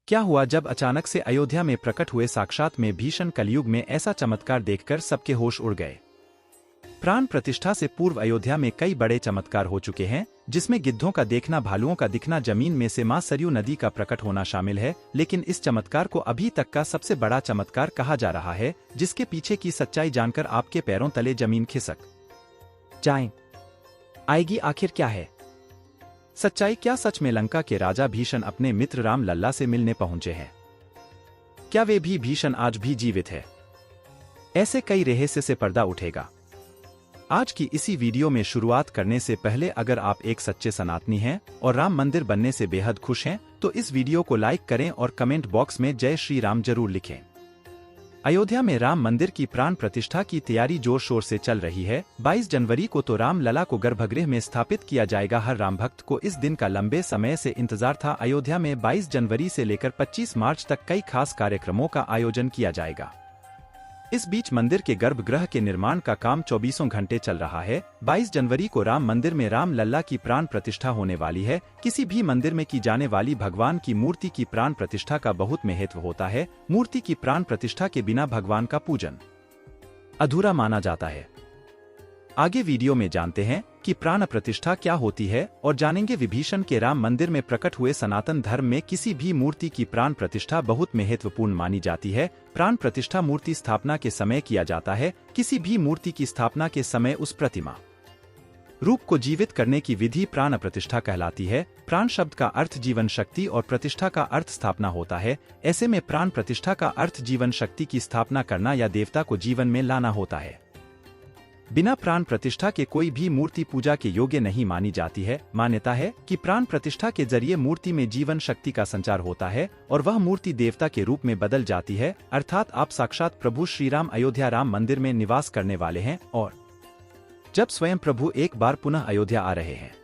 क्या हुआ जब अचानक से अयोध्या में प्रकट हुए साक्षात में भीषण कलयुग में ऐसा चमत्कार देखकर सबके होश उड़ गए। प्राण प्रतिष्ठा से पूर्व अयोध्या में कई बड़े चमत्कार हो चुके हैं, जिसमें गिद्धों का देखना, भालुओं का दिखना, जमीन में से मां सरयू नदी का प्रकट होना शामिल है। लेकिन इस चमत्कार को अभी तक का सबसे बड़ा चमत्कार कहा जा रहा है, जिसके पीछे की सच्चाई जानकर आपके पैरों तले जमीन खिसक जाए आएगी। आखिर क्या है सच्चाई? क्या सच में लंका के राजा भीषण अपने मित्र राम लल्ला से मिलने पहुंचे हैं? क्या वे भी भीषण आज भी जीवित है? ऐसे कई रहस्य से पर्दा उठेगा। आज की इसी वीडियो में शुरुआत करने से पहले अगर आप एक सच्चे सनातनी हैं और राम मंदिर बनने से बेहद खुश हैं, तो इस वीडियो को लाइक करें और कमेंट बॉक्स में जय श्री राम जरूर लिखें। अयोध्या में राम मंदिर की प्राण प्रतिष्ठा की तैयारी जोर शोर से चल रही है। 22 जनवरी को तो राम लला को गर्भगृह में स्थापित किया जाएगा। हर राम भक्त को इस दिन का लंबे समय से इंतजार था। अयोध्या में 22 जनवरी से लेकर 25 मार्च तक कई खास कार्यक्रमों का आयोजन किया जाएगा। इस बीच मंदिर के गर्भगृह के निर्माण का काम 24 घंटे चल रहा है। 22 जनवरी को राम मंदिर में राम लल्ला की प्राण प्रतिष्ठा होने वाली है। किसी भी मंदिर में की जाने वाली भगवान की मूर्ति की प्राण प्रतिष्ठा का बहुत महत्व होता है। मूर्ति की प्राण प्रतिष्ठा के बिना भगवान का पूजन अधूरा माना जाता है। आगे वीडियो में जानते हैं कि प्राण प्रतिष्ठा क्या होती है और जानेंगे विभीषण के राम मंदिर में प्रकट हुए सनातन धर्म में किसी भी मूर्ति की प्राण प्रतिष्ठा बहुत महत्वपूर्ण मानी जाती है। प्राण प्रतिष्ठा मूर्ति स्थापना के समय किया जाता है। किसी भी मूर्ति की स्थापना के समय उस प्रतिमा रूप को जीवित करने की विधि प्राण प्रतिष्ठा कहलाती है। प्राण शब्द का अर्थ जीवन शक्ति और प्रतिष्ठा का अर्थ स्थापना होता है। ऐसे में प्राण प्रतिष्ठा का अर्थ जीवन शक्ति की स्थापना करना या देवता को जीवन में लाना होता है। बिना प्राण प्रतिष्ठा के कोई भी मूर्ति पूजा के योग्य नहीं मानी जाती है। मान्यता है कि प्राण प्रतिष्ठा के जरिए मूर्ति में जीवन शक्ति का संचार होता है और वह मूर्ति देवता के रूप में बदल जाती है, अर्थात आप साक्षात प्रभु श्री राम अयोध्या राम मंदिर में निवास करने वाले हैं। और जब स्वयं प्रभु एक बार पुनः अयोध्या आ रहे हैं,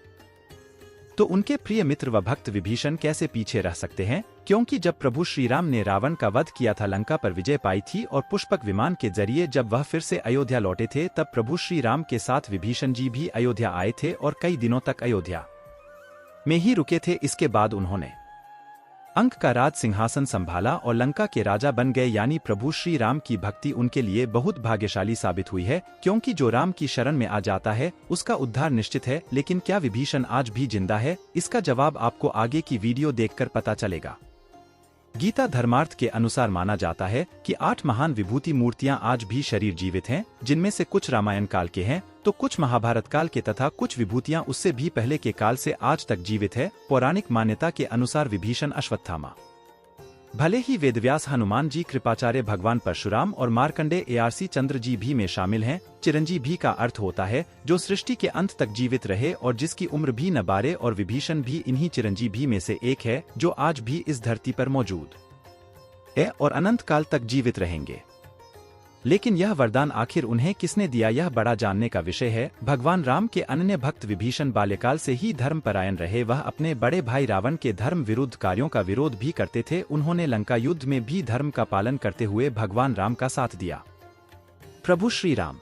तो उनके प्रिय मित्र व भक्त विभीषण कैसे पीछे रह सकते हैं? क्योंकि जब प्रभु श्री राम ने रावण का वध किया था, लंका पर विजय पाई थी और पुष्पक विमान के जरिए जब वह फिर से अयोध्या लौटे थे, तब प्रभु श्री राम के साथ विभीषण जी भी अयोध्या आए थे और कई दिनों तक अयोध्या में ही रुके थे। इसके बाद उन्होंने अंक का राज सिंहासन संभाला और लंका के राजा बन गए। यानी प्रभु श्री राम की भक्ति उनके लिए बहुत भाग्यशाली साबित हुई है, क्योंकि जो राम की शरण में आ जाता है उसका उद्धार निश्चित है। लेकिन क्या विभीषण आज भी जिंदा है? इसका जवाब आपको आगे की वीडियो देखकर पता चलेगा। गीता धर्मार्थ के अनुसार माना जाता है कि 8 महान विभूति मूर्तियां आज भी शरीर जीवित हैं, जिनमें से कुछ रामायण काल के हैं तो कुछ महाभारत काल के, तथा कुछ विभूतियां उससे भी पहले के काल से आज तक जीवित है। पौराणिक मान्यता के अनुसार विभीषण अश्वत्थामा भले ही वेदव्यास, हनुमान जी, कृपाचार्य, भगवान परशुराम और मार्कंडेय ARC चंद्र जी भी में शामिल हैं। चिरंजीवी का अर्थ होता है जो सृष्टि के अंत तक जीवित रहे और जिसकी उम्र भी न बारे, और विभीषण भी इन्हीं चिरंजीवी में से एक है जो आज भी इस धरती पर मौजूद है और अनंत काल तक जीवित रहेंगे। लेकिन यह वरदान आखिर उन्हें किसने दिया, यह बड़ा जानने का विषय है। भगवान राम के अनन्य भक्त विभीषण बाल्यकाल से ही धर्मपरायण रहे। वह अपने बड़े भाई रावण के धर्म विरुद्ध कार्यों का विरोध भी करते थे। उन्होंने लंका युद्ध में भी धर्म का पालन करते हुए भगवान राम का साथ दिया। प्रभु श्री राम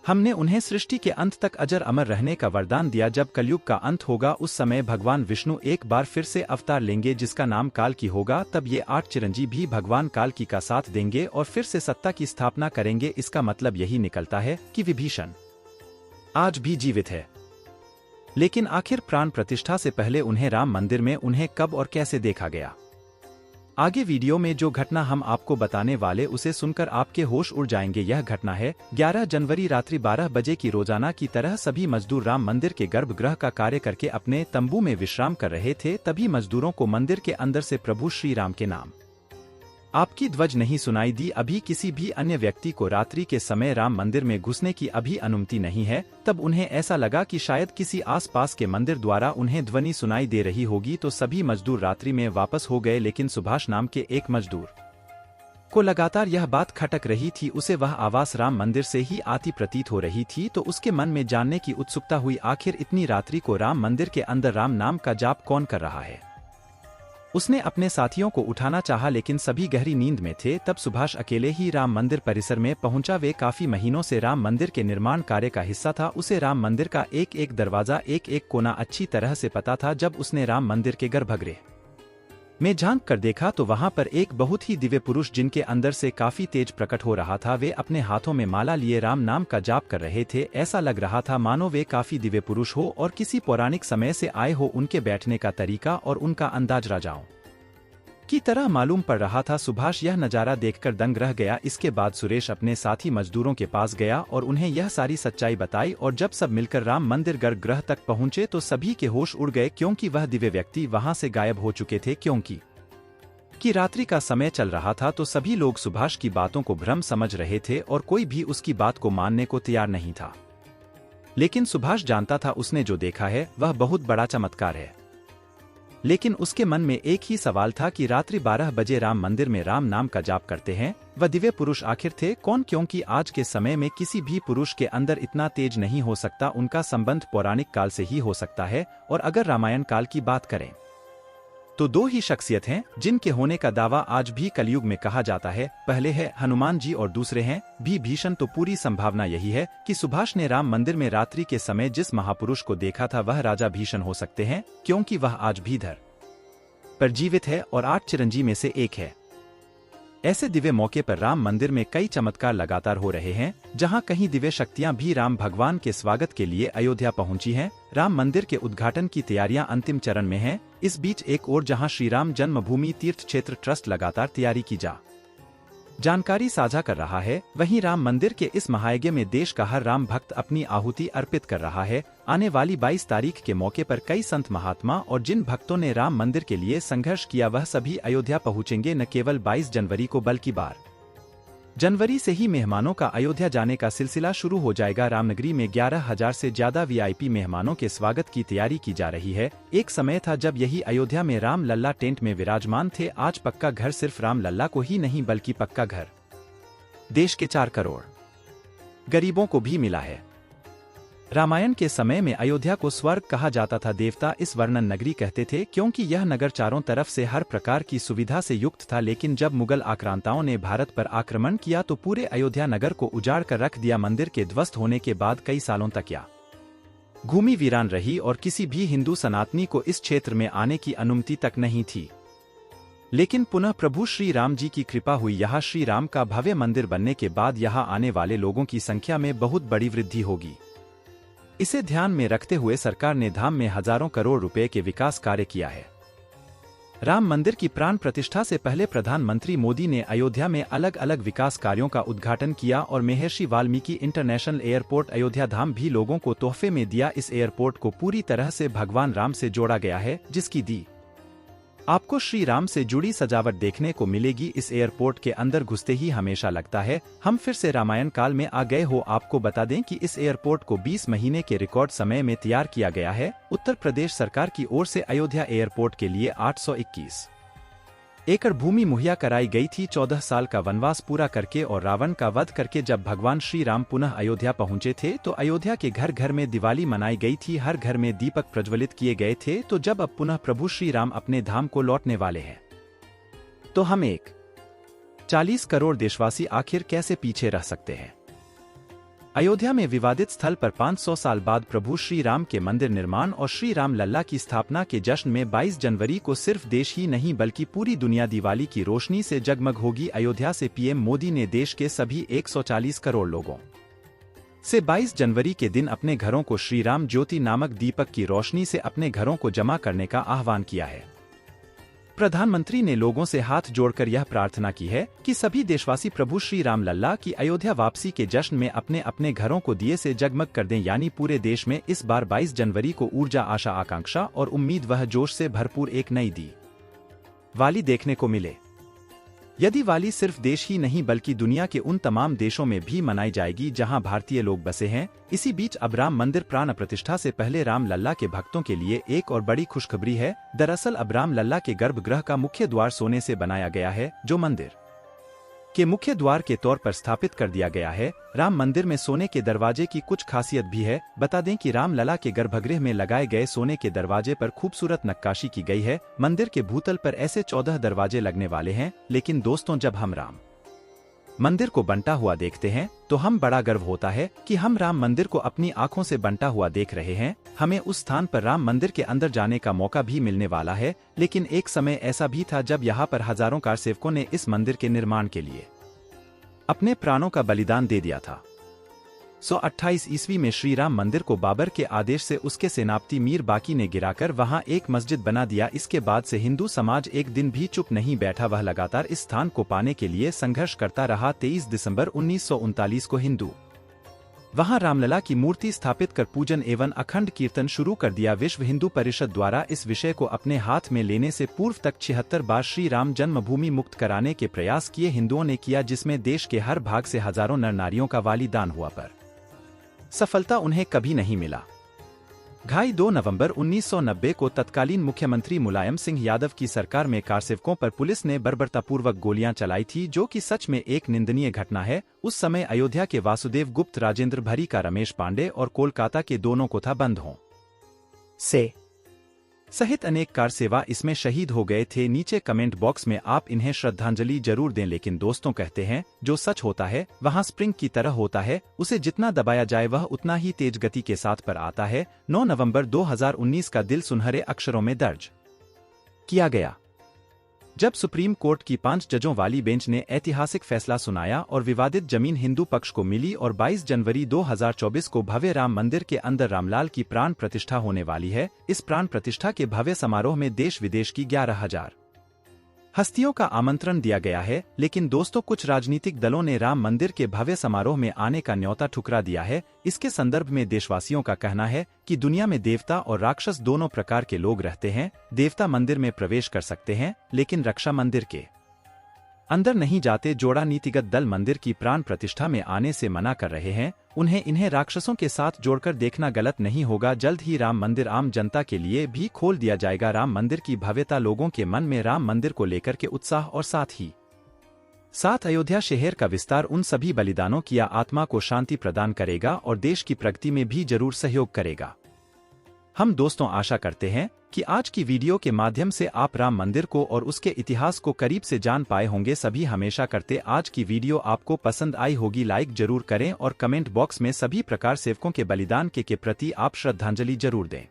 हमने उन्हें सृष्टि के अंत तक अजर अमर रहने का वरदान दिया। जब कलयुग का अंत होगा उस समय भगवान विष्णु एक बार फिर से अवतार लेंगे जिसका नाम काल की होगा। तब ये 8 चिरंजीव भी भगवान काल की का साथ देंगे और फिर से सत्ता की स्थापना करेंगे। इसका मतलब यही निकलता है कि विभीषण आज भी जीवित है। लेकिन आखिर प्राण प्रतिष्ठा से पहले उन्हें राम मंदिर में उन्हें कब और कैसे देखा गया? आगे वीडियो में जो घटना हम आपको बताने वाले उसे सुनकर आपके होश उड़ जाएंगे। यह घटना है 11 जनवरी रात्रि 12 बजे की। रोजाना की तरह सभी मजदूर राम मंदिर के गर्भगृह का कार्य करके अपने तंबू में विश्राम कर रहे थे। तभी मजदूरों को मंदिर के अंदर से प्रभु श्री राम के नाम आपकी ध्वज नहीं सुनाई दी। अभी किसी भी अन्य व्यक्ति को रात्रि के समय राम मंदिर में घुसने की अभी अनुमति नहीं है। तब उन्हें ऐसा लगा कि शायद किसी आसपास के मंदिर द्वारा उन्हें ध्वनि सुनाई दे रही होगी, तो सभी मजदूर रात्रि में वापस हो गए। लेकिन सुभाष नाम के एक मजदूर को लगातार यह बात खटक रही थी। उसे वह आवाज राम मंदिर से ही आती प्रतीत हो रही थी, तो उसके मन में जानने की उत्सुकता हुई, आखिर इतनी रात्रि को राम मंदिर के अंदर राम नाम का जाप कौन कर रहा है। उसने अपने साथियों को उठाना चाहा, लेकिन सभी गहरी नींद में थे। तब सुभाष अकेले ही राम मंदिर परिसर में पहुंचा। वे काफी महीनों से राम मंदिर के निर्माण कार्य का हिस्सा था। उसे राम मंदिर का एक एक दरवाजा, एक एक कोना अच्छी तरह से पता था। जब उसने राम मंदिर के गर्भगृह में झांक कर देखा तो वहां पर एक बहुत ही दिव्य पुरुष जिनके अंदर से काफी तेज प्रकट हो रहा था। वे अपने हाथों में माला लिए राम नाम का जाप कर रहे थे। ऐसा लग रहा था मानो वे काफी दिव्य पुरुष हो और किसी पौराणिक समय से आए हो। उनके बैठने का तरीका और उनका अंदाज राजाओं की तरह मालूम पड़ रहा था। सुभाष यह नजारा देखकर दंग रह गया। इसके बाद सुरेश अपने साथी मजदूरों के पास गया और उन्हें यह सारी सच्चाई बताई और जब सब मिलकर राम मंदिर गर्भगृह तक पहुंचे तो सभी के होश उड़ गए, क्योंकि वह दिव्य व्यक्ति वहां से गायब हो चुके थे। क्योंकि रात्रि का समय चल रहा था तो सभी लोग सुभाष की बातों को भ्रम समझ रहे थे और कोई भी उसकी बात को मानने को तैयार नहीं था। लेकिन सुभाष जानता था उसने जो देखा है वह बहुत बड़ा चमत्कार है। लेकिन उसके मन में एक ही सवाल था कि रात्रि 12 बजे राम मंदिर में राम नाम का जाप करते हैं वह दिव्य पुरुष आखिर थे कौन? क्योंकि आज के समय में किसी भी पुरुष के अंदर इतना तेज नहीं हो सकता। उनका संबंध पौराणिक काल से ही हो सकता है। और अगर रामायण काल की बात करें तो दो ही शख्सियत हैं जिनके होने का दावा आज भी कलयुग में कहा जाता है। पहले है हनुमान जी और दूसरे हैं भीषण। तो पूरी संभावना यही है कि सुभाष ने राम मंदिर में रात्रि के समय जिस महापुरुष को देखा था वह राजा भीषण हो सकते हैं, क्योंकि वह आज भी धर पर जीवित है और 8 चिरंजीव में से एक है। ऐसे दिव्य मौके पर राम मंदिर में कई चमत्कार लगातार हो रहे हैं, जहां कहीं दिव्य शक्तियां भी राम भगवान के स्वागत के लिए अयोध्या पहुंची हैं। राम मंदिर के उद्घाटन की तैयारियां अंतिम चरण में हैं। इस बीच एक और जहां श्री राम जन्मभूमि तीर्थ क्षेत्र ट्रस्ट लगातार तैयारी की जानकारी साझा कर रहा है, वहीं राम मंदिर के इस महायज्ञ में देश का हर राम भक्त अपनी आहुति अर्पित कर रहा है। आने वाली 22 तारीख के मौके पर कई संत महात्मा और जिन भक्तों ने राम मंदिर के लिए संघर्ष किया वह सभी अयोध्या पहुंचेंगे। न केवल 22 जनवरी को बल्कि 12 जनवरी से ही मेहमानों का अयोध्या जाने का सिलसिला शुरू हो जाएगा। रामनगरी में 11,000 से ज्यादा वीआईपी मेहमानों के स्वागत की तैयारी की जा रही है। एक समय था जब यही अयोध्या में राम लल्ला टेंट में विराजमान थे। आज पक्का घर सिर्फ राम लल्ला को ही नहीं बल्कि पक्का घर देश के 4 करोड़ गरीबों को भी मिला है। रामायण के समय में अयोध्या को स्वर्ग कहा जाता था। देवता इस वर्णन नगरी कहते थे, क्योंकि यह नगर चारों तरफ से हर प्रकार की सुविधा से युक्त था। लेकिन जब मुगल आक्रांताओं ने भारत पर आक्रमण किया तो पूरे अयोध्या नगर को उजाड़ कर रख दिया। मंदिर के ध्वस्त होने के बाद कई सालों तक यह भूमि वीरान रही और किसी भी हिंदू सनातनी को इस क्षेत्र में आने की अनुमति तक नहीं थी। लेकिन पुनः प्रभु श्री राम जी की कृपा हुई। यहाँ श्री राम का भव्य मंदिर बनने के बाद यहाँ आने वाले लोगों की संख्या में बहुत बड़ी वृद्धि होगी। इसे ध्यान में रखते हुए सरकार ने धाम में हजारों करोड़ रुपए के विकास कार्य किया है। राम मंदिर की प्राण प्रतिष्ठा से पहले प्रधानमंत्री मोदी ने अयोध्या में अलग अलग विकास कार्यों का उद्घाटन किया और महर्षि वाल्मीकि इंटरनेशनल एयरपोर्ट अयोध्या धाम भी लोगों को तोहफे में दिया। इस एयरपोर्ट को पूरी तरह से भगवान राम से जोड़ा गया है, जिसकी आपको श्री राम से जुड़ी सजावट देखने को मिलेगी। इस एयरपोर्ट के अंदर घुसते ही हमेशा लगता है हम फिर से रामायण काल में आ गए हो। आपको बता दें कि इस एयरपोर्ट को 20 महीने के रिकॉर्ड समय में तैयार किया गया है। उत्तर प्रदेश सरकार की ओर से अयोध्या एयरपोर्ट के लिए 821 एकड़ भूमि मुहैया कराई गई थी। 14 साल का वनवास पूरा करके और रावण का वध करके जब भगवान श्री राम पुनः अयोध्या पहुंचे थे तो अयोध्या के घर घर में दिवाली मनाई गई थी। हर घर में दीपक प्रज्वलित किए गए थे। तो जब अब पुनः प्रभु श्री राम अपने धाम को लौटने वाले हैं तो हम 40 करोड़ देशवासी आखिर कैसे पीछे रह सकते हैं। अयोध्या में विवादित स्थल पर 500 साल बाद प्रभु श्री राम के मंदिर निर्माण और श्री राम लल्ला की स्थापना के जश्न में 22 जनवरी को सिर्फ देश ही नहीं बल्कि पूरी दुनिया दिवाली की रोशनी से जगमग होगी। अयोध्या से पीएम मोदी ने देश के सभी 140 करोड़ लोगों से 22 जनवरी के दिन अपने घरों को श्री राम ज्योति नामक दीपक की रोशनी से अपने घरों को जमा करने का आह्वान किया है। प्रधानमंत्री ने लोगों से हाथ जोड़कर यह प्रार्थना की है कि सभी देशवासी प्रभु श्री राम लल्ला की अयोध्या वापसी के जश्न में अपने अपने घरों को दिए से जगमग कर दें। यानी पूरे देश में इस बार 22 जनवरी को ऊर्जा, आशा, आकांक्षा और उम्मीद वह जोश से भरपूर एक नई दिवाली देखने को मिले। यदि दिवाली सिर्फ देश ही नहीं बल्कि दुनिया के उन तमाम देशों में भी मनाई जाएगी जहां भारतीय लोग बसे हैं। इसी बीच अब राम मंदिर प्राण प्रतिष्ठा से पहले राम लल्ला के भक्तों के लिए एक और बड़ी खुशखबरी है। दरअसल अब राम लल्ला के गर्भगृह का मुख्य द्वार सोने से बनाया गया है, जो मंदिर के मुख्य द्वार के तौर पर स्थापित कर दिया गया है। राम मंदिर में सोने के दरवाजे की कुछ खासियत भी है। बता दें कि राम लला के गर्भगृह में लगाए गए सोने के दरवाजे पर खूबसूरत नक्काशी की गई है। मंदिर के भूतल पर ऐसे 14 दरवाजे लगने वाले हैं। लेकिन दोस्तों, जब हम राम मंदिर को बनता हुआ देखते हैं तो हम बड़ा गर्व होता है कि हम राम मंदिर को अपनी आंखों से बनता हुआ देख रहे हैं। हमें उस स्थान पर राम मंदिर के अंदर जाने का मौका भी मिलने वाला है, लेकिन एक समय ऐसा भी था जब यहाँ पर हजारों कार सेवकों ने इस मंदिर के निर्माण के लिए अपने प्राणों का बलिदान दे दिया था। 128 ईस्वी में श्री राम मंदिर को बाबर के आदेश से उसके सेनापति मीर बाकी ने गिराकर वहां एक मस्जिद बना दिया। इसके बाद से हिंदू समाज एक दिन भी चुप नहीं बैठा, वह लगातार इस स्थान को पाने के लिए संघर्ष करता रहा। 23 दिसंबर 1939 को हिंदू वहां रामलला की मूर्ति स्थापित कर पूजन एवं अखंड कीर्तन शुरू कर दिया। विश्व हिंदू परिषद द्वारा इस विषय को अपने हाथ में लेने से पूर्व तक 76 बार श्री राम जन्मभूमि मुक्त कराने के प्रयास किए हिंदुओं ने किया, जिसमें देश के हर भाग से हजारों नर नारियों का बलिदान हुआ, पर सफलता उन्हें कभी नहीं मिला। 2 नवंबर 1990 को तत्कालीन मुख्यमंत्री मुलायम सिंह यादव की सरकार में कारसेवकों पर पुलिस ने बर्बरतापूर्वक गोलियां चलाई थी, जो कि सच में एक निंदनीय घटना है। उस समय अयोध्या के वासुदेव गुप्त, राजेंद्र भरी का रमेश पांडे और कोलकाता के दोनों कोथा बंधुओं से सहित अनेक कार सेवा इसमें शहीद हो गए थे। नीचे कमेंट बॉक्स में आप इन्हें श्रद्धांजलि जरूर दें, लेकिन दोस्तों कहते हैं जो सच होता है वहां स्प्रिंग की तरह होता है, उसे जितना दबाया जाए वह उतना ही तेज गति के साथ पर आता है। 9 नवंबर 2019 का दिल सुनहरे अक्षरों में दर्ज किया गया जब सुप्रीम कोर्ट की 5 जजों वाली बेंच ने ऐतिहासिक फैसला सुनाया और विवादित जमीन हिंदू पक्ष को मिली और 22 जनवरी 2024 को भव्य राम मंदिर के अंदर रामलाल की प्राण प्रतिष्ठा होने वाली है। इस प्राण प्रतिष्ठा के भव्य समारोह में देश विदेश की 11,000 हस्तियों का आमंत्रण दिया गया है, लेकिन दोस्तों कुछ राजनीतिक दलों ने राम मंदिर के भव्य समारोह में आने का न्योता ठुकरा दिया है। इसके संदर्भ में देशवासियों का कहना है कि दुनिया में देवता और राक्षस दोनों प्रकार के लोग रहते हैं। देवता मंदिर में प्रवेश कर सकते हैं, लेकिन रक्षा मंदिर के अंदर नहीं जाते। जोड़ा नीतिगत दल मंदिर की प्राण प्रतिष्ठा में आने से मना कर रहे हैं। इन्हें राक्षसों के साथ जोड़कर देखना गलत नहीं होगा। जल्द ही राम मंदिर आम जनता के लिए भी खोल दिया जाएगा। राम मंदिर की भव्यता, लोगों के मन में राम मंदिर को लेकर के उत्साह और साथ अयोध्या शहर का विस्तार उन सभी बलिदानों की आत्मा को शांति प्रदान करेगा और देश की प्रगति में भी जरूर सहयोग करेगा। हम दोस्तों आशा करते हैं कि आज की वीडियो के माध्यम से आप राम मंदिर को और उसके इतिहास को करीब से जान पाए होंगे। सभी हमेशा करते आज की वीडियो आपको पसंद आई होगी, लाइक जरूर करें और कमेंट बॉक्स में सभी प्रकार सेवकों के बलिदान के प्रति आप श्रद्धांजलि जरूर दें।